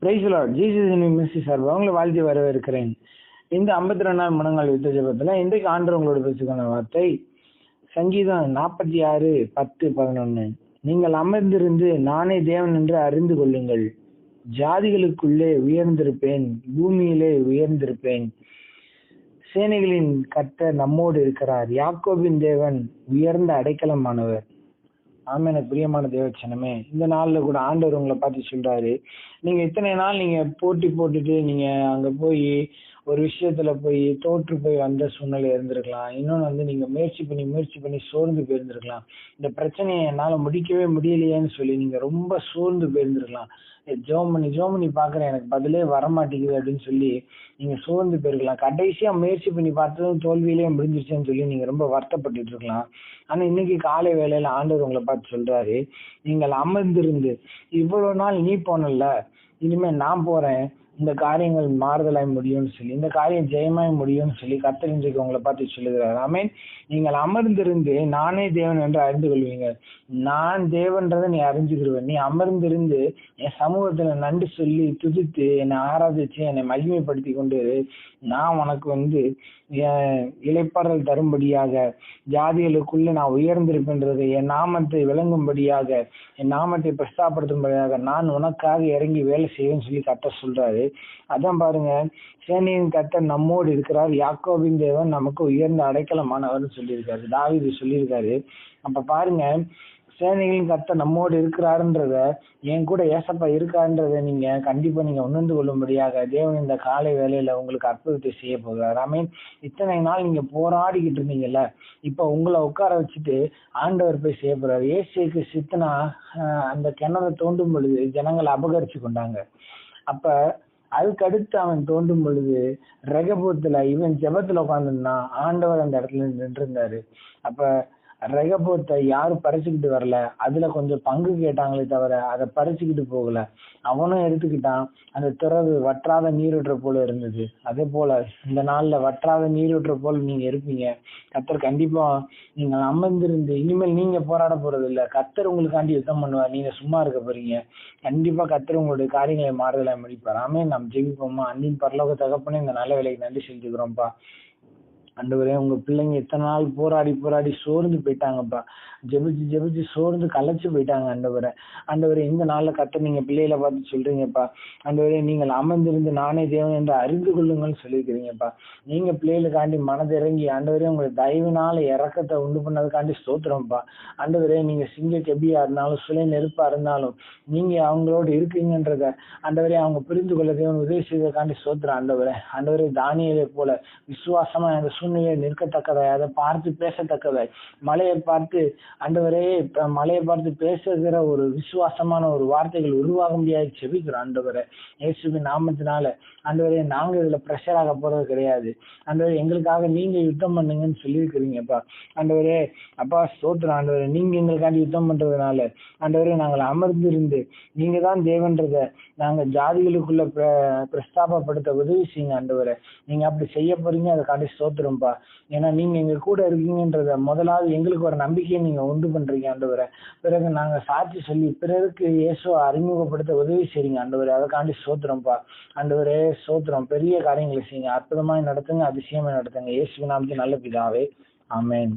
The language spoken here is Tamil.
Price Lord. ஜீசஸ் மினிஸ்ட்ரி சார்பாக உங்களை வாழ்த்தி வரவேற்கிறேன். இந்த 52 மனங்கள் யுத்த ஜெபத்துல இன்றைக்கு ஆண்டவர் உங்களோட பேசுகிற வார்த்தை சங்கீதம் 46:10-11. நீங்கள் அமர்ந்திருந்து நானே தேவன் என்று அறிந்து கொள்ளுங்கள். ஜாதிகளுக்குள்ளே உயர்ந்திருப்பேன், பூமியிலே உயர்ந்திருப்பேன். சேனைகளின் கர்த்தர் நம்மோடு இருக்கிறார். யாக்கோபின் தேவன் உயர்ந்த அடைக்கலமானவர். ஆமென். பிரியமான தேவச்சனமே, இந்த நாள்ல கூட ஆண்டவர் உங்களை பார்த்து சொல்றாரு, நீங்க இத்தனை நாள் நீங்க போட்டி போட்டுட்டு நீங்க அங்க போய் ஒரு விஷயத்துல போய் தோற்று போய் வந்த சூழ்நிலை இருந்திருக்கலாம். இன்னொன்னு நீங்க முயற்சி பண்ணி சோர்ந்து போயிருந்திருக்கலாம். இந்த பிரச்சனையை என்னால முடிக்கவே முடியலையேன்னு சொல்லி நீங்க ரொம்ப சோர்ந்து போயிருந்திருக்கலாம். ஜோமனி பாக்குறேன், எனக்கு பதிலே வரமாட்டேங்குது அப்படின்னு சொல்லி நீங்க சோர்ந்து போயிருக்கலாம். கடைசியா முயற்சி பண்ணி பார்த்ததும் தோல்வியிலேயே முடிஞ்சிருச்சுன்னு சொல்லி நீங்க ரொம்ப வருத்தப்பட்டு இருக்கலாம். ஆனா இன்னைக்கு காலை வேளையில ஆண்டவர் உங்களை பார்த்து சொல்றாரு, நீங்கள் அமர்ந்திருந்து இவ்வளவு நாள் நீ போனல, இனிமே நான் போறேன், இந்த காரியங்கள் மாறுதலாய் முடியும்னு சொல்லி, இந்த காரியம் ஜெயமாய் முடியும்னு சொல்லி கர்த்தர் இன்றைக்கு உங்களை பார்த்து சொல்லுகிறார். ஆமென். நீங்கள் அமர்ந்திருந்து நானே தேவன் என்று அறிந்து கொள்வீங்க. நான் தேவன்றதை நீ அறிஞ்சுக்கிடுவேன். நீ அமர்ந்திருந்து என் சமூகத்துல நன்றி சொல்லி துதித்து என்னை ஆராதிச்சு என்னை மகிமைப்படுத்தி கொண்டு நான் உனக்கு இளைப்பாறல் தரும்படியாக ஜாதிகளுக்குள்ள நான் உயர்ந்திருக்கின்றது, என் நாமத்தை விளங்கும்படியாக, என் நாமத்தை பிரஸ்தாப்படுத்தும்படியாக நான் உனக்காக இறங்கி வேலை செய்வேன்னு சொல்லி கர்த்தர் சொல்றாரு. அதான் பாருங்க, சேனையின் கர்த்தர் நம்மோடு இருக்கிறார், யாக்கோபின் தேவன் நமக்கு உயர்ந்த அடைக்கலமானவர்னு சொல்லியிருக்காரு, தாவீது சொல்லியிருக்காரு. அப்ப பாருங்க, சேனைகளின் கர்த்தர் நம்மோடு இருக்கிறாருன்றத, என் கூட ஏசப்பா இருக்காருன்றத நீங்க கண்டிப்பா நீங்க உணர்ந்து கொள்ளும்படியாக தேவன் இந்த காலை வேலையில உங்களுக்கு அற்புதத்தை செய்ய போகிறார். ஆமென். இத்தனை நாள் நீங்க போராடிக்கிட்டு இருந்தீங்கல்ல, இப்ப உங்களை உட்கார வச்சுட்டு ஆண்டவர் போய் செய்ய போறாரு. ஏசேக்கு சித்தனா அந்த கிணறு தோண்டும் பொழுது ஜனங்களை அபகரிச்சு கொண்டாங்க. அப்ப அதுக்கடுத்து அவன் தோண்டும் பொழுது ரெகபோத்துல இவன் ஜெபத்துல உட்காந்துருந்தான், ஆண்டவர் அந்த இடத்துல நின்று இருந்தாரு. அப்ப ரெகபோத்தை யாரும் பறிச்சுக்கிட்டு வரல, அதுல கொஞ்சம் பங்கு கேட்டாங்களே தவிர அதை பறிச்சுக்கிட்டு போகல. அவனும் எடுத்துக்கிட்டான். அந்த துறவு வற்றாத நீரூற்ற போல இருந்தது. அதே போல இந்த நாள்ல வற்றாத நீரூற்ற போல நீங்க இருப்பீங்க. கர்த்தர் கண்டிப்பா நீங்க அமர்ந்திருந்து, இனிமேல் நீங்க போராட போறது இல்ல, கர்த்தர் உங்களுக்காண்டி யுத்தம் பண்ணுவார். நீங்க சும்மா இருக்க போறீங்க. கண்டிப்பா கர்த்தர் உங்களுடைய காரியங்களை மாறுதலை முடிப்பார். ஆமென். நாம் ஜெபிப்போமா. அன்பின் பரலோக தகப்பனே, இந்த நல்ல வேலைக்கு நன்றி செலுத்துக்கிறோம்ப்பா. ஆண்டவரே, உங்க பிள்ளைங்க இத்தனை நாள் போராடி சோர்ந்து போயிட்டாங்கப்பா. ஜெபிச்சு சோர்ந்து கலைச்சு போயிட்டாங்க. ஆண்டவரே, இந்த நாள்ல கர்த்தர் நீங்க பிள்ளைகளை பார்த்து சொல்றீங்கப்பா. ஆண்டவரே, நீங்கள் அமர்ந்திருந்து நானே தேவன் என்று அறிந்து கொள்ளுங்கன்னு சொல்லியிருக்கிறீங்கப்பா. நீங்க பிள்ளைகளுக்காண்டி மனதிறங்கி ஆண்டவரே உங்களுடைய தயவினால இறக்கத்தை உண்டு பண்ணதுக்காண்டி ஸ்தோத்திரம்ப்பா. ஆண்டவரே, நீங்க சிங்க கெபியா இருந்தாலும் சுலை நெருப்பா இருந்தாலும் நீங்க அவங்களோடு இருக்கீங்கன்றத ஆண்டவரே அவங்க புரிந்து கொள்ள தேவன் உதவி செய்வதற்காண்டி ஸ்தோத்திரம். ஆண்டவரே, தானியேலை போல விசுவாசமா அந்த சூழ்நிலையை நிற்கத்தக்கதாய், அதை பார்த்து பேசத்தக்கதாய், மலையை பார்த்து பேசுகிற ஒரு விசுவாசமான ஒரு வார்த்தைகள் உருவாக முடியாது செபிக்கிறோம். ஆண்டவரே, இயேசுவின் நாமத்தினால ஆண்டவரே, நாங்க இதுல பிரஷர் ஆக போறது கிடையாது. ஆண்டவரே, எங்களுக்காக நீங்க யுத்தம் பண்ணுங்கன்னு சொல்லியிருக்கிறீங்கப்பா. ஆண்டவரே, அப்பா ஸ்தோத்திரம். ஆண்டவரே, நீங்க எங்களுக்காண்டி யுத்தம் பண்றதுனால ஆண்டவரே நாங்கள் அமர்ந்திருந்து நீங்க தான் தேவன்றத நாங்க ஜாதிகளுக்குள்ள பிரஸ்தாபப்படுத்த உதவி செய்யுங்க. ஆண்டவரே, நீங்க அப்படி செய்ய போறீங்க, அதுக்காண்டி ஸ்தோத்திரம்ப்பா. ஏன்னா நீங்க எங்க கூட இருக்கீங்கன்றத முதலாவது எங்களுக்கு ஒரு நம்பிக்கையை நீங்க உண்டு பண்றீங்க. ஆண்டவரே, பிறகு நாங்க சாட்சி சொல்லி பிறருக்கு இயேசுவை அறிமுகப்படுத்த உதவி செய்றீங்க. ஆண்டவரே, அதுக்காண்டி ஸ்தோத்திரம்ப்பா. ஆண்டவரே ஸ்தோத்திரம். பெரிய காரியங்களை செய்யுங்க, அற்புதமாய் நடத்துங்க, அதிசயமாய் நடத்துங்க. இயேசுவின் நாமத்தில் நல்ல பிதாவே, ஆமென்.